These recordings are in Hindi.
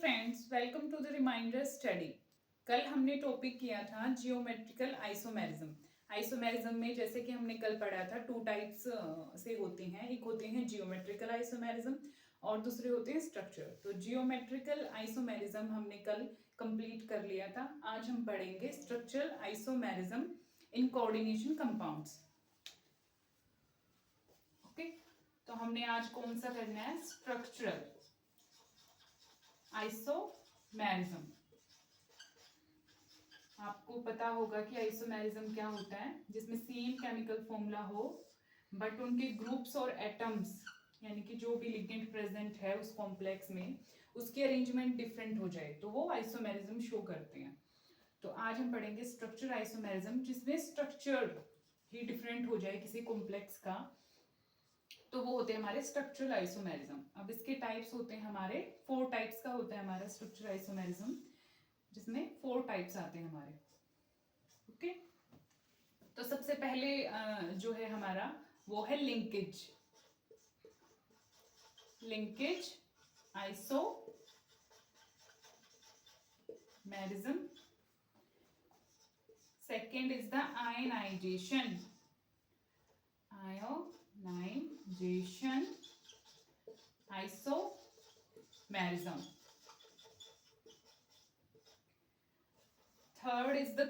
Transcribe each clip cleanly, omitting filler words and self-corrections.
Friends, welcome to the reminder study. कल हमने टॉपिक किया था जियोमेट्रिकल आइसोमेरिज्म। आइसोमेरिज्म में जैसे कि हमने कल पढ़ा था टू टाइप्स से होते हैं। एक होते हैं जियोमेट्रिकल आइसोमेरिज्म और दूसरे होते हैं स्ट्रक्चर। तो जियोमेट्रिकल आइसोमेरिज्म हमने कल कंप्लीट कर लिया था। आज हम पढ़ेंगे structural isomerism in coordination compounds. Okay, तो हमने आज कौन सा करना है? Structural isomerism. आपको पता होगा कि आइसोमेरिज्म क्या होता है, जिसमें सेम केमिकल फॉर्मूला हो बट उनके ग्रुप्स और एटम्स यानी कि जो भी लिगेंड प्रेजेंट है उस कॉम्प्लेक्स में उसके अरेंजमेंट डिफरेंट हो जाए, तो वो आइसोमेरिज्म शो करते हैं। तो आज हम पढ़ेंगे स्ट्रक्चर आइसोमेरिज्म, जिसमें स्ट्रक्चर ही डिफरेंट हो जाए किसी कॉम्प्लेक्स का, तो वो होते हैं हमारे स्ट्रक्चरल आइसोमेरिज्म। अब इसके टाइप्स होते हैं हमारे 4 टाइप्स का होता है हमारा स्ट्रक्चर आइसोमेरिज्म, जिसमें 4 टाइप्स आते हैं हमारे। ओके, तो सबसे पहले जो है हमारा वो है linkage isomerism. Second is the ionization isomerism. Third is the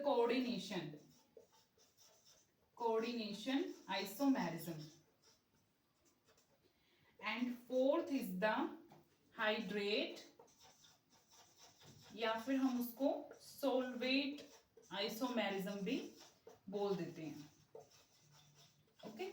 coordination isomerism, and fourth is the hydrate या फिर हम उसको सोलवेट आइसोमेरिज्म भी बोल देते हैं। ओके,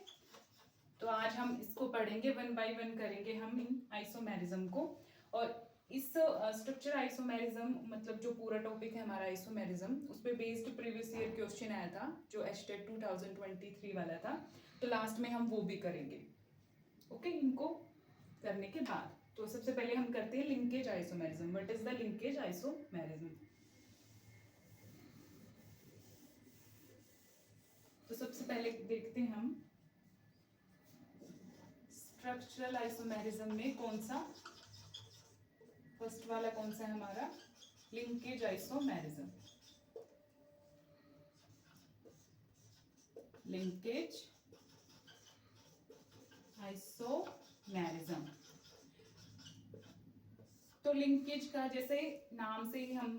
तो आज हम इसको पढ़ेंगे, 1 बाय 1 करेंगे हम इन आइसोमेरिज्म को। और इस स्ट्रक्चर आइसोमेरिज्म मतलब जो पूरा टॉपिक है हमारा आइसोमेरिज्म, उस पे बेस्ड प्रीवियस ईयर क्वेश्चन आया था जो एचटेट 2023 वाला था, तो लास्ट में हम वो भी करेंगे। ओके, इनको करने के बाद तो सबसे पहले हम करते हैं linkage isomerism. What is the linkage isomerism? तो सबसे पहले देखते हैं हम स्ट्रक्चरल आइसोमेरिज्म में कौन सा, फर्स्ट वाला कौन सा है हमारा? Linkage isomerism. Linkage isomerism. तो लिंकेज का जैसे नाम से ही हम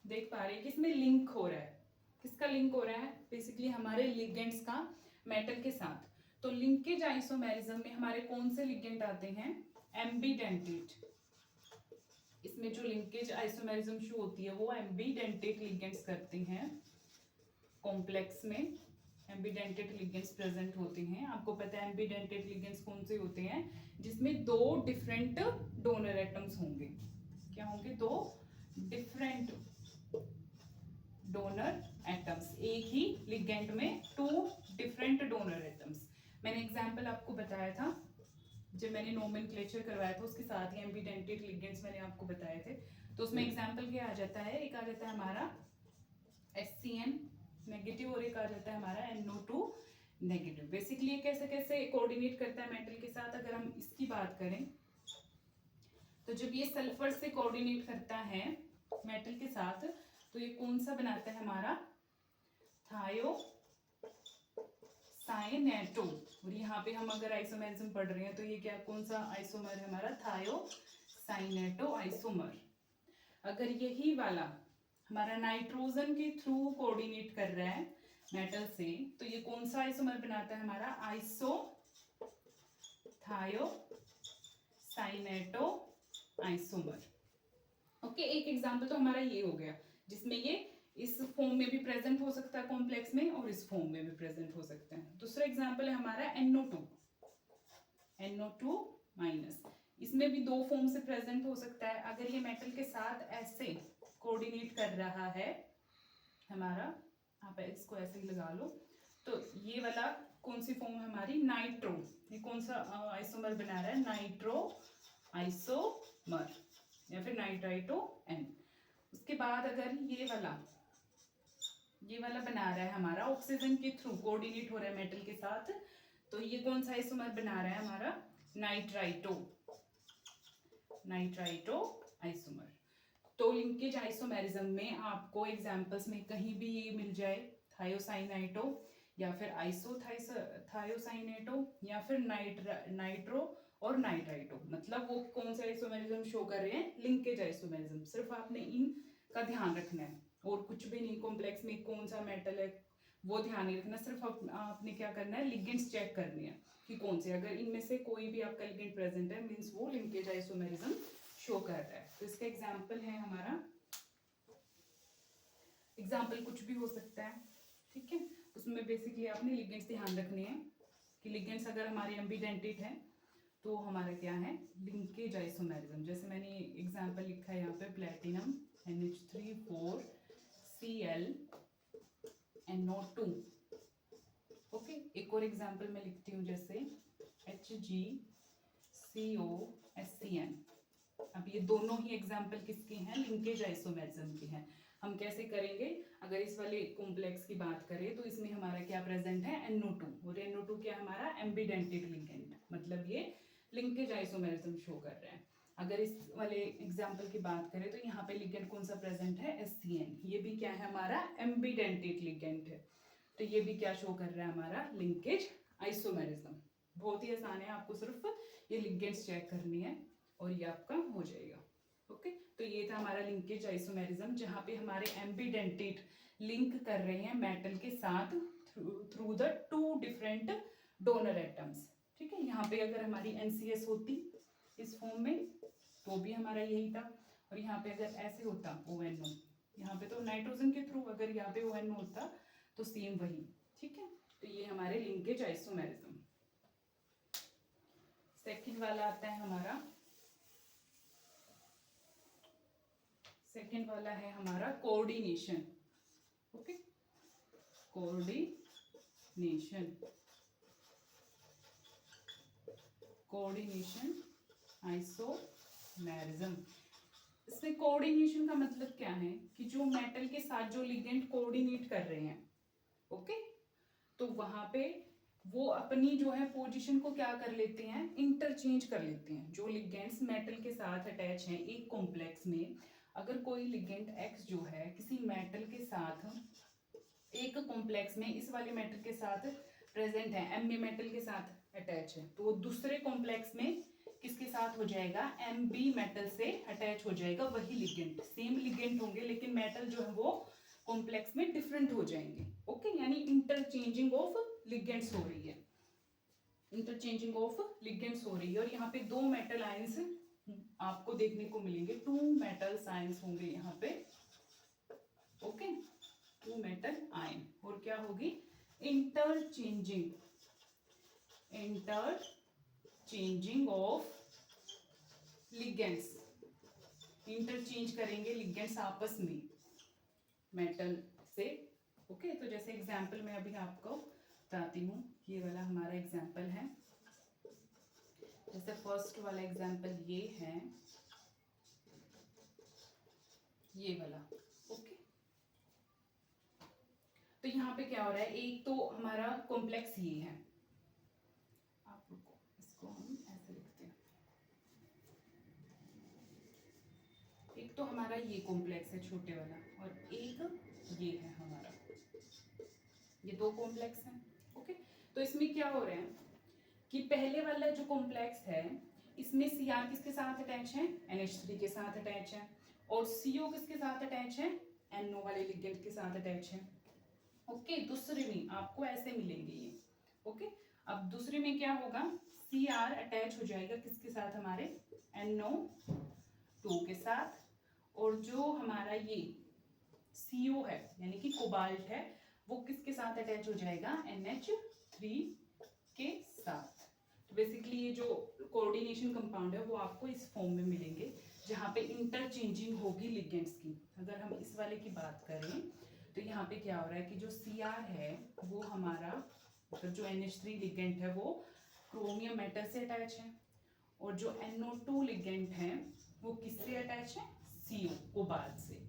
देख पा रहे हैं कि इसमें लिंक हो रहा है। किसका लिंक हो रहा है? बेसिकली हमारे लिगेंड्स का मेटल के साथ। तो लिंकेज आइसोमेरिज्म में हमारे कौन से लिगेंड आते हैं? एम्बीडेंटेट। इसमें जो लिंकेज आइसोमेरिज्म शो होती है वो एम्बीडेंटेट लिगेंड्स करते हैं। कॉम्प्लेक्स में एम्बीडेंटेट लिगेंड्स प्रेजेंट होते हैं। आपको पता है एम्बीडेंटेट लिगेंड्स कौन से होते हैं? जिसमें 2 डिफरेंट डोनर एटम्स होंगे। क्या होंगे? 2 डिफरेंट डोनर एटम्स। एक ही लिगेंड में 2 डिफरेंट डोनर एटम्स। मैंने एग्जांपल आपको बताया था जब मैंने नोमेनक्लेचर करवाया था, उसके साथ ही एम्बीडेंटेट लिगेंड्स मैंने आपको बताए थे। तो उसमें एग्जांपल क्या आ जाता है? एक आ जाता है हमारा HCN नेगेटिव और एक आ जाता है हमारा NO2 नेगेटिव। बेसिकली ये कैसे कैसे कोऑर्डिनेट करता है मेटल के साथ, अगर हम इसकी बात करें तो जब ये सल्फर से कोऑर्डिनेट करता है मेटल के साथ, तो ये कौन सा बनाता है हमारा? थायोसाइनेटो। और यहाँ पे हम अगर आइसोमेरिज्म पढ़ रहे हैं तो ये क्या, कौन सा आइसोमर है हमारा? Thiocyanato isomer. अगर यही वाला हमारा नाइट्रोजन के थ्रू कोऑर्डिनेट कर रहा है मेटल से, तो ये कौन सा आइसोमर बनाता है हमारा? Thiocyanato isomer. ओके, एक एग्जांपल तो हमारा ये हो गया जिसमें ये इस फॉर्म में भी प्रेजेंट हो सकता है कॉम्प्लेक्स में और इस फॉर्म में भी प्रेजेंट हो सकता है। दूसरा एग्जांपल है हमारा NO2 माइनस। इसमें भी 2 फॉर्म से प्रेजेंट हो सकता है। अगर ये मेटल के साथ ऐसे कोऑर्डिनेट कर रहा है हमारा, आप इसको ऐसे ही लगा लो, तो ये वाला कौन सी फॉर्म है हमारी? नाइट्रो। ये कौन सा आइसोमर बना रहा है? नाइट्रो आइसोमर या फिर नाइट्राइटो N। उसके बाद अगर ये वाला बना रहा है हमारा ऑक्सीजन के थ्रू कोऑर्डिनेट हो रहा है मेटल के साथ, तो ये कौन सा आइसोमर बना रहा है हमारा? Nitrito isomer. लिंकेज आइसोमेरिज्म में आपको एग्जांपल्स में कहीं भी ये मिल जाए, थायोसाइनाइटो या फिर थायोसाइनेटो या फिर नाइट्रो और नाइट्राइटो, मतलब वो कौन सा आइसोमेरिज्म शो कर रहे हैं, लिंकेज आइसोमेरिज्म। सिर्फ आपने इन का ध्यान रखना है और कुछ भी नहीं। कॉम्प्लेक्स में कौन सा मेटल है वो ध्यान नहीं रखना, सिर्फ आपने क्या करना है, लिगेंड्स चेक करनी है कि कौन से, अगर इनमें से कोई भी आपका लिगेंड प्रेजेंट है मींस वो लिंकेज आइसोमेरिज्म शो कर रहा है। तो इसका एग्जांपल है हमारा, एग्जांपल कुछ भी हो सकता है, ठीक है। उसमें बेसिकली आपने लिगेंड्स ध्यान रखने हैं कि लिगेंड्स अगर हमारे एम्बिडेंटेट है तो हमारा क्या है, लिंकेज आइसोमेरिज्म। जैसे मैंने एग्जांपल लिखा है यहाँ पे, platinum NH3 4Cl NO2। Okay, एक और एग्जांपल मैं लिखती हूँ, जैसे HgCOSCN। अब ये दोनों ही एग्जांपल किसके हैं, लिंकेज आइसोमेरिज्म के हैं। हम कैसे करेंगे, अगर इस वाले कॉम्प्लेक्स की बात करें तो इसमें हमारा क्या प्रेजेंट है, NO2, और NO2 क्या हमारा एम्बिडेंटेट लिगेंड, मतलब ये लिंकेज आइसोमेरिज्म शो कर रहा है। अगर इस वाले एग्जांपल की बात करें तो यहाँ पे लिगेंड कौन सा प्रेजेंट है, SCN, ये भी क्या है हमारा एम्बिडेंटेट लिगेंड है। तो ये भी क्या शो कर रहा है, हमारा लिंकेज आइसोमेरिज्म। बहुत ही आसान है, आपको सिर्फ ये लिगेंड्स चेक करनी है और ये आपका हो जाएगा। ओके, तो ये था हमारा लिंकेज आइसोमेरिज्म, जहाँ पे हमारे एम्बिडेंटेट लिंक कर रहे हैं मेटल के साथ through the two different donor atoms. ठीक है, यहाँ पे अगर हमारी NCS होती इस फॉर्म में तो भी हमारा यही था, और यहाँ पे अगर ऐसे होता ONO, यहाँ पे तो नाइट्रोजन के थ्रू, अगर यहाँ पे ONO होता तो सेम वही। ठीक है, तो ये हमारे लिंकेज आइसोमेरिज्म। सेकंड वाला आता है हमारा, सेकंड वाला है हमारा coordination. Okay, coordination, coordination isomerism. इसमें कोऑर्डिनेशन का मतलब क्या है कि जो मेटल के साथ जो लिगेंड कोऑर्डिनेट कर रहे हैं, ओके, तो वहां पे वो अपनी जो है पोजीशन को क्या कर लेते हैं, इंटरचेंज कर लेते हैं। जो लिगेंड्स मेटल के साथ अटैच हैं एक कॉम्प्लेक्स में, अगर कोई लिगेंड X जो है किसी मेटल के साथ एक कॉम्प्लेक्स में इस वाले मेटल के साथ प्रेजेंट है, Mb मेटल के साथ अटैच है, तो वो दूसरे कॉम्प्लेक्स में किसके साथ हो जाएगा, Mb मेटल से अटैच हो जाएगा वही लिगेंड। सेम लिगेंड होंगे लेकिन मेटल जो है वो कॉम्प्लेक्स में डिफरेंट हो जाएंगे। ओके, यानी इंटरचेंजिंग ऑफ लिगेंड्स हो रही है, इंटरचेंजिंग ऑफ लिगेंड्स हो रही है। और यहाँ पे दो मेटल आयंस आपको देखने को मिलेंगे, टू मेटल आयंस होंगे यहाँ पे। ओके, टू मेटल आयन, और क्या होगी, interchanging, interchanging of ligands, interchange करेंगे लिगेंड्स आपस में मेटल से। ओके, तो जैसे एग्जांपल में अभी आपको बताती हूँ, ये वाला हमारा एग्जांपल है। जैसे फर्स्ट वाला एग्जांपल ये है, ये वाला। ओके, तो यहाँ पे क्या हो रहा है, एक तो हमारा कॉम्प्लेक्स ये है, आप रुको, इसको हम ऐसे लिखते हैं। एक तो हमारा ये कॉम्प्लेक्स है छोटे वाला, और एक ये है हमारा, ये दो कॉम्प्लेक्स हैं। ओके, तो इसमें क्या हो रहा है कि पहले वाला जो कॉम्प्लेक्स है इसमें Cr किसके साथ अटैच है, NH3 के साथ अटैच है, और CO किसके साथ अटैच है, NO वाले लिगेंड के साथ अटैच है। ओके, दूसरे में आपको ऐसे मिलेंगे ये। ओके, अब दूसरे में क्या होगा, Cr अटैच हो जाएगा किसके साथ, हमारे NO2 के साथ, और जो हमारा ये CO है यानी कि कोबाल्ट है वो किसके साथ अटैच हो जाएगा, NH3 के साथ। तो बेसिकली ये जो कोऑर्डिनेशन कंपाउंड है वो आपको इस फॉर्म में मिलेंगे जहाँ पे इंटरचेंजिंग होगी लिगेंड्स की। अगर हम इस वाले की बात करें तो यहाँ पे क्या हो रहा है कि जो Cr है वो हमारा, मतलब जो NH3 लिगेंड है वो क्रोमियम मेटल से अटैच है, और जो NO2 लिगेंड है वो किससे अटैच है, CO कोबाल्ट से।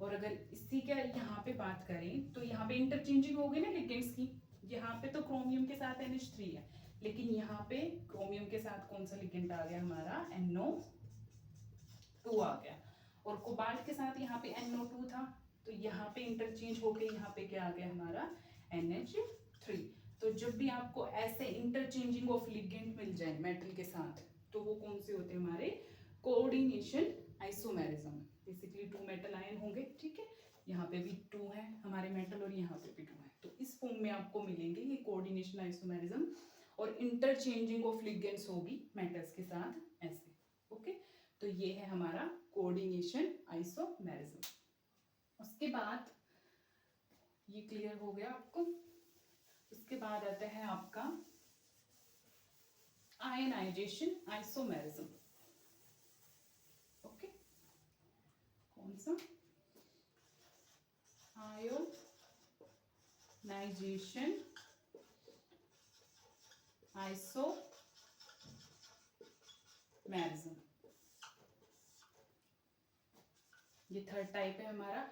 और अगर इसी के यहाँ पे बात करें तो यहाँ पे इंटरचेंजिंग होगी ना लिगेंड्स की, यहाँ पे तो क्रोमियम के साथ NH3 है, लेकिन यहाँ पे क्रोमियम के साथ कौन सा लिगेंड आ गया, हमारा NO2 आ गया। और कोबाल्ट के साथ यहाँ पे NO2 था, तो यहाँ पे इंटरचेंज होके यहाँ पे क्या आ गया हमारा NH3। तो जब भी आपको ऐसे इंटरचेंजिंग ऑफ लिगेंड मिल जाए मेटल के साथ, तो वो कौन से होते हैं हमारे coordination isomerism. Basically 2 metal ion होंगे, ठीक है, यहाँ पे भी 2 है हमारे मेटल और यहाँ पे भी 2 है, तो इस फॉर्म में आपको मिलेंगे ये कोऑर्डिनेशन आइसोमेरिज्म, और इंटरचेंजिंग ऑफ लिगेंड्स होगी मेटल्स के साथ ऐसे। ओके, तो ये है हमारा कोऑर्डिनेशन आइसोमेरिज्म। उसके बाद ये क्लियर हो गया आपको। उसके बाद आता है आपका आयनाइजेशन आइसोमेरिज्म। ओके, कौन सा आयोनाइजेशन आइसोमेरिज्म, ये थर्ड टाइप है हमारा।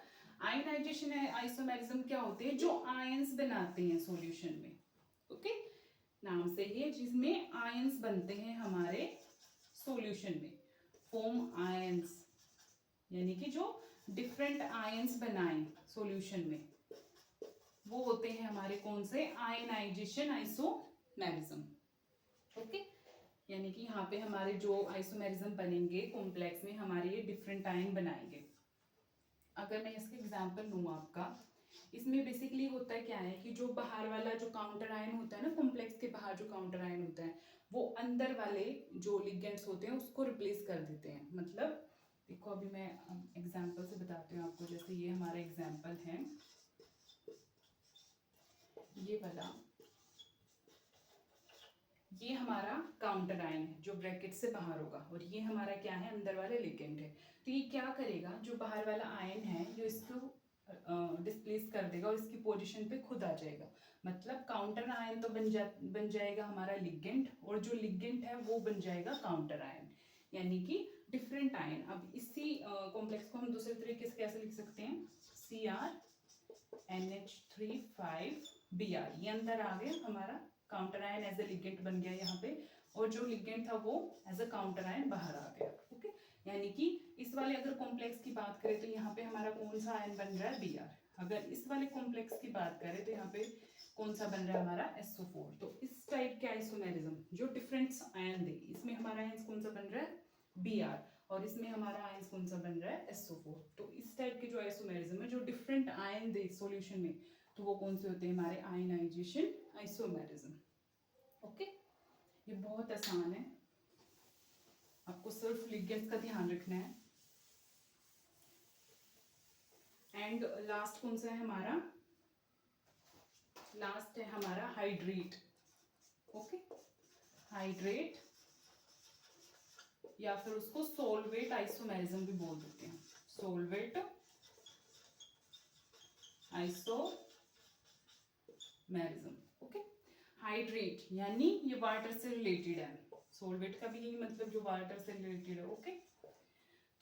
आयनाइजेशन आइसोमेरिज्म क्या होते हैं, जो आयंस बनाते हैं सॉल्यूशन में। ओके, नाम से ही है, जिसमें आयंस बनते हैं हमारे सॉल्यूशन में, फॉर्म आयंस, यानी कि जो डिफरेंट आयंस बनाए सॉल्यूशन में, वो होते हैं हमारे कौन से आयनाइजेशन आइसोमेरिज्म। ओके, यानी कि यहाँ पे हमारे जो आइसोमेरिज्म बनेंगे कॉम्प्लेक्स में, हमारे ये डिफरेंट आयन बनाएंगे। अगर मैं इसके एग्जांपल लूँ आपका, इसमें बेसिकली होता है क्या है कि जो बाहर वाला जो काउंटर आयन होता है ना, कॉम्प्लेक्स के बाहर जो काउंटर आयन होता है, वो अंदर वाले जो लिगेंड्स होते हैं उसको रिप्लेस कर देते हैं। मतलब देखो, अभी मैं एग्जांपल से बताती हूँ आपको। जैसे ये हमारा एग्जांपल है, ये वाला, ये हमारा काउंटर आयन है जो ब्रैकेट से बाहर होगा, और ये हमारा क्या है, अंदर वाले लिगेंड है। तो ये क्या करेगा, जो बाहर वाला आयन है जो इसको डिस्प्लेस कर देगा और इसकी पोजीशन पे खुद आ जाएगा। मतलब काउंटर आयन तो बन जाएगा हमारा लिगेंड, और जो लिगेंड है वो बन जाएगा काउंटर आयन, यानी कि डिफरेंट आयन। अब इसी कॉम्प्लेक्स को हम दूसरे तरीके से कैसे लिख सकते हैं, CrNH3 5Br, ये अंदर आ गया हमारा counter ion, as a ligand बन गया यहाँ पे, और जो लिगेंड था वो एज अ काउंटर आयन बाहर आ गया। ओके, यानी कि इस वाले अगर कॉम्प्लेक्स की बात करें तो यहाँ पे हमारा कौन सा आयन बन रहा है, Br। अगर इस वाले कॉम्प्लेक्स की बात करें तो यहाँ पे कौन सा बन रहा है हमारा, SO4। तो इस टाइप के आइसोमेरिज्म जो डिफरेंट आयन दे, इसमें हमारा आयन कौन सा बन रहा है, Br, और इसमें हमारा आयन कौन सा बन रहा है, SO4। तो इस टाइप के जो आइसोमेरिज्म है जो डिफरेंट आयन दे सॉल्यूशन में, तो वो कौन से होते हैं हमारे आयनाइजेशन आइसोमेरिज्म। ओके, ये बहुत आसान है, आपको सिर्फ लिगेंड्स का ध्यान रखना है। एंड लास्ट कौन सा है हमारा, लास्ट है हमारा हाइड्रेट। ओके, हाइड्रेट, या फिर उसको सोलवेट आइसोमेरिज्म भी बोल देते हैं, सोलवेट आइसोमेरिज्म। ओके, हाइड्रेट यानी ये वाटर से रिलेटेड है, सोलवेट का भी यही मतलब जो वाटर से रिलेटेड है। ओके,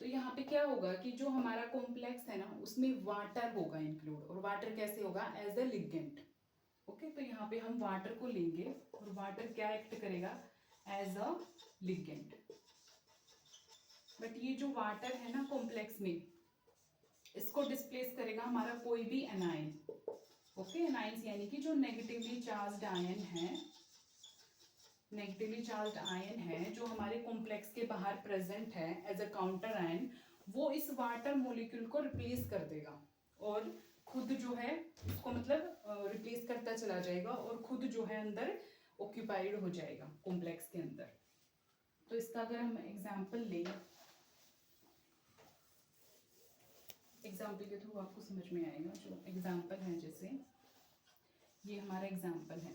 तो यहाँ पे क्या होगा कि जो हमारा कॉम्प्लेक्स है ना, उसमें वाटर होगा इंक्लूड, और वाटर कैसे होगा, एज अ लिगेंड। ओके, तो यहाँ पे हम वाटर को लेंगे और वाटर क्या एक्ट करेगा, एज अ लिगेंड। बट ये जो वाटर है ना कॉम्प्लेक्स में, इसको डिस्प्लेस करेगा हमारा कोई भी एनायन। ओके, एनायंस यानी कि जो नेगेटिवली चार्ज्ड आयन है, नेगेटिवली चार्ज्ड आयन है जो हमारे कॉम्प्लेक्स के बाहर प्रेजेंट है एज अ काउंटर आयन, वो इस वाटर मॉलिक्यूल को रिप्लेस कर देगा, और खुद जो है उसको मतलब रिप्लेस करता चला जाएगा, और खुद जो है अंदर ऑक्यूपाइड हो जाएगा कॉम्प्लेक्स के अंदर। तो इसका अगर हम एग्जाम्पल लें, एग्जाम्पल के थ्रू आपको समझ में आएगा। जो एग्जाम्पल है, जैसे ये हमारा एग्जाम्पल है।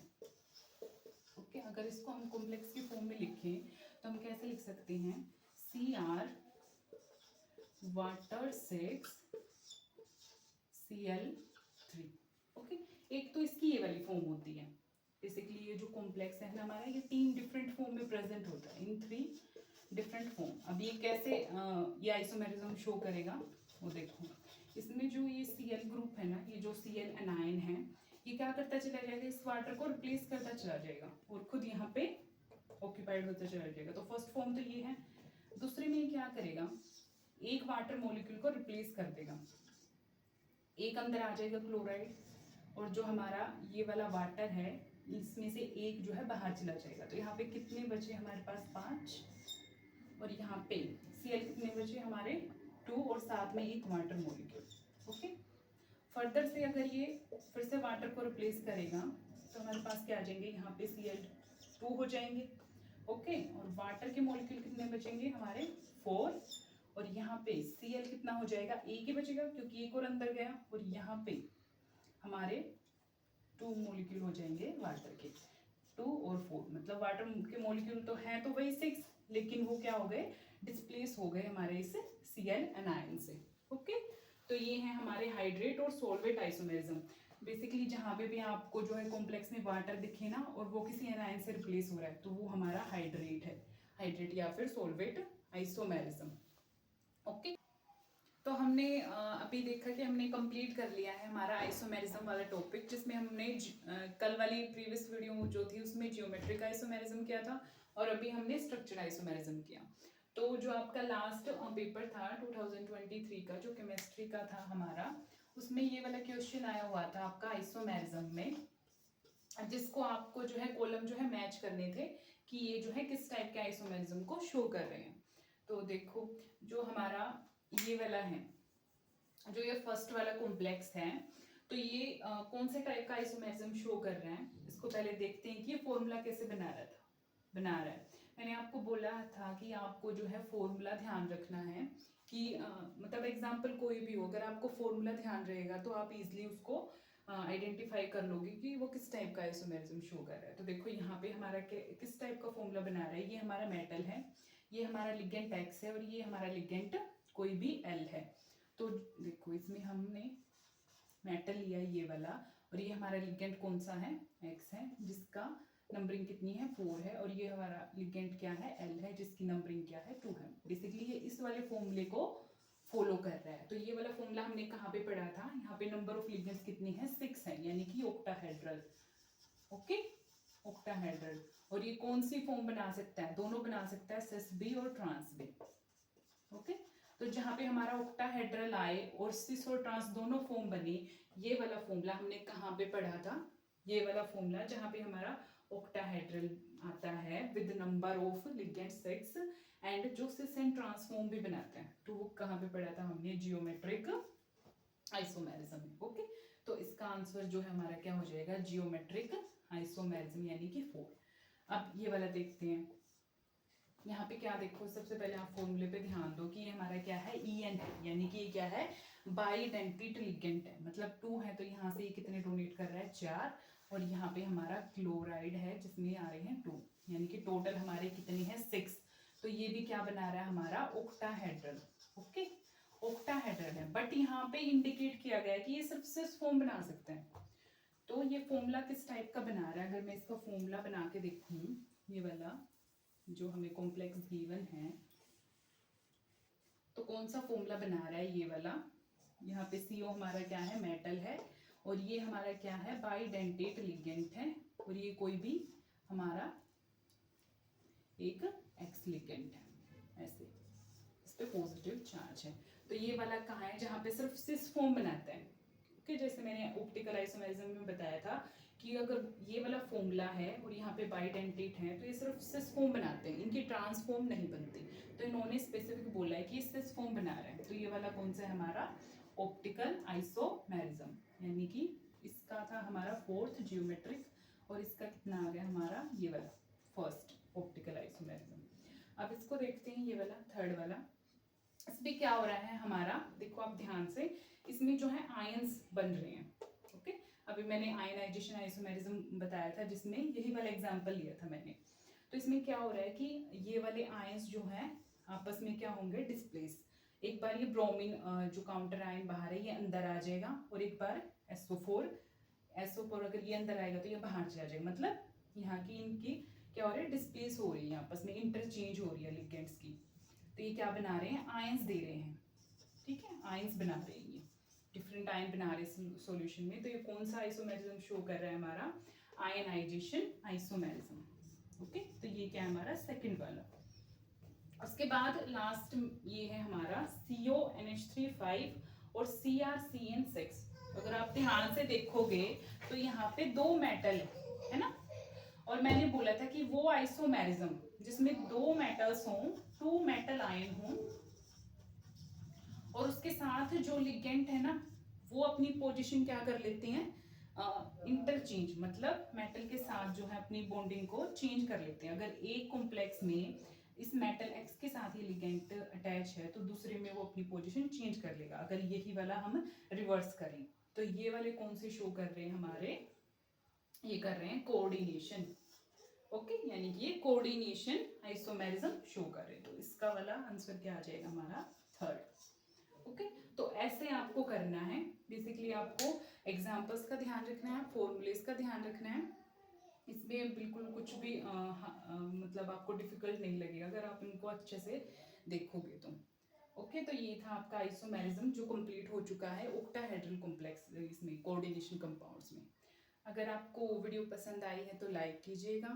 ओके, अगर इसको हम कॉम्प्लेक्स की फॉर्म में लिखें तो हम कैसे लिख सकते हैं, Cr वाटर 6 Cl3। ओके, एक तो इसकी ये वाली फॉर्म होती है, बेसिकली ये जो कॉम्प्लेक्स है ना हमारा, ये 3 डिफरेंट फॉर्म में प्रेजेंट होता है, इन 3 डिफरेंट फॉर्म। अब ये कैसे ये आइसोमेरिज्म शो करेगा, वो देखो। इसमें जो ये Cl ग्रुप है ना, ये जो Cl एनायन है, ये क्या करता चला जाएगा, इस वाटर को रिप्लेस करता चला जाएगा और खुद यहाँ पे ऑक्यूपाइड होता चला जाएगा। तो फर्स्ट फॉर्म तो ये है। दूसरे में क्या करेगा, एक वाटर मॉलिक्यूल को रिप्लेस कर देगा, एक अंदर आ जाएगा क्लोराइड, और जो हमारा ये वाला वाटर है इसमें से एक जो है बाहर चला जाएगा। तो यहाँ पे कितने बचे हमारे पास 5, और यहाँ पे Cl कितने बचे हमारे 2, और साथ में एक वाटर मॉलिक्यूल। ओके, फर्दर से अगर ये फिर से वाटर को रिप्लेस करेगा तो हमारे पास क्या आ जाएंगे, यहाँ पे Cl2 हो जाएंगे। ओके, और वाटर के मॉलिक्यूल कितने बचेंगे हमारे 4, और यहाँ पे Cl कितना हो जाएगा, एक ही बचेगा क्योंकि एक और अंदर गया, और यहाँ पे हमारे 2 मॉलिक्यूल हो जाएंगे वाटर के, 2 और 4, मतलब वाटर के मॉलिक्यूल तो हैं तो वही 6, लेकिन वो क्या हो गए, डिस्प्लेस हो गए हमारे इस Cl एनायन से। ओके, तो ये है हमारे हाइड्रेट और सॉल्वेट आइसोमेरिज्म। बेसिकली जहाँ पे भी आपको जो है कॉम्प्लेक्स में वाटर दिखे ना और वो किसी एनायन से रिप्लेस हो रहा है तो वो हमारा हाइड्रेट है, हाइड्रेट या फिर सॉल्वेट आइसोमेरिज्म। ओके, तो हमने अभी देखा कि हमने कंप्लीट कर लिया है हमारा आइसोमेरिज्म वाला टॉपिक, जिसमें हमने कल वाली प्रीवियस वीडियो जो थी उसमें जियोमेट्रिक आइसोमेरिज्म किया था, और अभी हमने स्ट्रक्चर आइसोमेरिज्म किया। तो जो आपका लास्ट पेपर था 2023 का, जो केमिस्ट्री का था हमारा, उसमें ये वाला क्वेश्चन आया हुआ था आपका आइसोमेरिज्म में, जिसको आपको जो है कॉलम जो है मैच करने थे कि ये जो है किस टाइप के आइसोमेरिज्म को शो कर रहे हैं। तो देखो जो हमारा ये वाला है, जो ये फर्स्ट वाला कॉम्प्लेक्स है, तो ये कौन से टाइप का आइसोमेरिज्म शो कर रहा है, इसको पहले देखते हैं कि ये फॉर्मूला कैसे बना रहा है। मैंने आपको बोला था कि आपको जो है फॉर्मूला ध्यान रखना है कि मतलब एग्जांपल कोई भी हो, अगर आपको फॉर्मूला ध्यान रहेगा तो आप इजीली उसको आइडेंटिफाई कर लोगे कि वो किस टाइप का आइसोमेरिज्म शो कर रहा है। तो देखो यहाँ पे हमारा किस टाइप का फॉर्मूला बना रहा है, ये हमारा मेटल है, ये हमारा लिगेंड X है, और ये हमारा लिगेंड कोई भी L है। तो देखो इसमें हमने मेटल लिया ये वाला, और ये हमारा लिगेंड कौन सा है, X है, जिसका नंबरिंग कितनी है 4 है, और ये हमारा लिगेंड क्या है L है, जिसकी नंबरिंग क्या है 2 है। बेसिकली ये इस वाले फॉर्मूले को फॉलो कर रहा है। तो ये वाला फॉर्मूला हमने कहाँ पे पढ़ा था, यहाँ पे नंबर ऑफ लिगेंड्स कितनी है 6 है, यानी कि ऑक्टाहेड्रल। ओके, ऑक्टाहेड्रल, और ये कौन सी फॉर्म बना सकता है, दोनों बना सकता है, सिस बी और ट्रांस बी। ओके, तो जहाँ पे हमारा ऑक्टाहेड्रल आए और सिस और ट्रांस दोनों फॉर्म बने, ये वाला फॉर्मूला हमने कहाँ पे पढ़ा था, ये वाला फॉर्मूला जहाँ पे हमारा ऑक्टाहेड्रल आता है with number of ligand 6 and जो सिस एंड ट्रांसफॉर्म भी बनाता है, तो वो कहाँ पे पढ़ा था हमने, जियोमेट्रिक आइसोमेरिज्म। ओके, तो इसका आंसर जो है हमारा क्या हो जाएगा, जियोमेट्रिक आइसोमेरिज्म, यानी कि 4। अब ये वाला देखते हैं, यहाँ पे क्या देखो, सबसे पहले आप फॉर्मूले पे ध्यान दो कि ये हमारा क्या है, EN है, यानी कि ये क्या है, बाइडेंटिट लिगेंड है, मतलब 2 है, तो यहाँ से ये कितने डोनेट कर रहा है 4, और यहाँ पे हमारा क्लोराइड है जिसमें आ रहे हैं 2, यानी कि टोटल हमारे कितनी है 6। तो ये भी क्या बना रहा है हमारा ऑक्टाहेड्रल। ओके, ऑक्टाहेड्रल है, बट यहाँ पे इंडिकेट किया गया है कि ये सिर्फ सिस फॉर्म बना सकते हैं। तो ये फॉर्मूला किस टाइप का बना रहा है, अगर मैं इसका फॉर्मूला बना के देखूं, ये वाला जो हमें कॉम्प्लेक्स गिवन है, तो कौन सा फॉर्मूला बना रहा है ये वाला, यहाँ पे CO हमारा क्या है, मेटल है, और ये हमारा क्या है, बाइडेंटेट लिगेंड है, और ये कोई भी हमारा एक X लिगेंड है, ऐसे इस पे पॉजिटिव चार्ज है। तो ये वाला कहाँ है, जहाँ पे सिर्फ सिस फॉर्म बनाता है। ओके, जैसे मैंने ऑप्टिकल आइसोमेरिज्म में बताया था कि अगर ये वाला फॉर्मूला है और यहाँ पे बाइडेंटेट है, तो ये सिर्फ सिस फॉर्म बनाते हैं, इनकी ट्रांसफॉर्म नहीं बनती। तो इन्होंने स्पेसिफिक बोला है कि सिस फॉर्म बना रहे हैं। तो ये वाला कौन सा है हमारा, ऑप्टिकल आइसोमेरिज्म, यानी कि इसका था हमारा 4th जियोमेट्रिक, और इसका कितना आ गया हमारा, ये वाला फर्स्ट ऑप्टिकल आइसोमेरिज्म। अब इसको देखते हैं, ये वाला थर्ड वाला, इसमें क्या हो रहा है हमारा, देखो आप ध्यान से, इसमें जो है आयंस बन रहे हैं। ओके, अभी मैंने आयनाइजेशन आइसोमेरिज्म बताया था जिसमें यही वाला एग्जांपल लिया था मैंने। तो इसमें क्या हो रहा है कि ये वाले आयंस जो है आपस में क्या होंगे, डिस्प्लेस। एक बार ये ब्रोमीन जो काउंटर आयन बाहर है ये अंदर आ जाएगा, और एक बार SO4 अगर ये अंदर आएगा तो ये बाहर चला जाएगा, मतलब यहाँ की इनकी क्या हो रहा है, डिस्प्लेस हो रही है, आपस में इंटरचेंज हो रही है लिगेंड्स की। तो ये क्या बना रहे हैं, आयंस दे रहे हैं। ठीक है, आयंस बना रहे हैं, ये डिफरेंट आयन बना रहे हैं सॉल्यूशन में। तो ये कौन सा आइसोमेरिज्म शो कर रहा है हमारा, आयनाइजेशन आइसोमेरिज्म। ओके, तो ये क्या है हमारा सेकंड वाला। उसके बाद लास्ट ये है हमारा CONH3 5 और CrCN6। अगर आप ध्यान से देखोगे तो यहाँ पे दो मेटल है ना, और मैंने बोला था कि वो आइसोमेरिज्म जिसमें दो मेटल्स हों, टू मेटल आयन हों, और उसके साथ जो लिगेंड है ना वो अपनी पोजीशन क्या कर लेते हैं, इंटरचेंज, मतलब मेटल के साथ जो है अपनी बॉन्डिंग को चेंज कर लेते हैं। अगर एक कॉम्प्लेक्स में इस मेटल एक्स के साथ ये लिगेंड अटैच है तो दूसरे में वो अपनी पोजीशन चेंज कर लेगा। अगर यही वाला हम रिवर्स करें तो ये वाले कौन से शो कर रहे हैं हमारे, ये कर रहे हैं कोऑर्डिनेशन। ओके, यानी कि ये कोऑर्डिनेशन आइसोमेरिज्म शो कर रहे हैं। तो इसका वाला आंसर क्या आ जाएगा हमारा, थर्ड। ओके, तो ऐसे आपको करना है। बेसिकली आपको एग्जाम्पल्स का ध्यान रखना है, फॉर्मूलेस का ध्यान रखना है। इसमें बिल्कुल कुछ भी मतलब आपको डिफिकल्ट नहीं लगेगा अगर आप इनको अच्छे से देखोगे तो। ओके, तो ये था आपका आइसोमेरिज्म जो कंप्लीट हो चुका है ऑक्टाहेड्रल कॉम्प्लेक्स इसमें कोऑर्डिनेशन कंपाउंड्स में। अगर आपको वीडियो पसंद आई है तो लाइक कीजिएगा,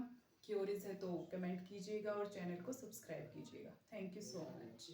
क्यूरियस है तो कमेंट कीजिएगा और चैनल को सब्सक्राइब कीजिएगा। Thank you so much.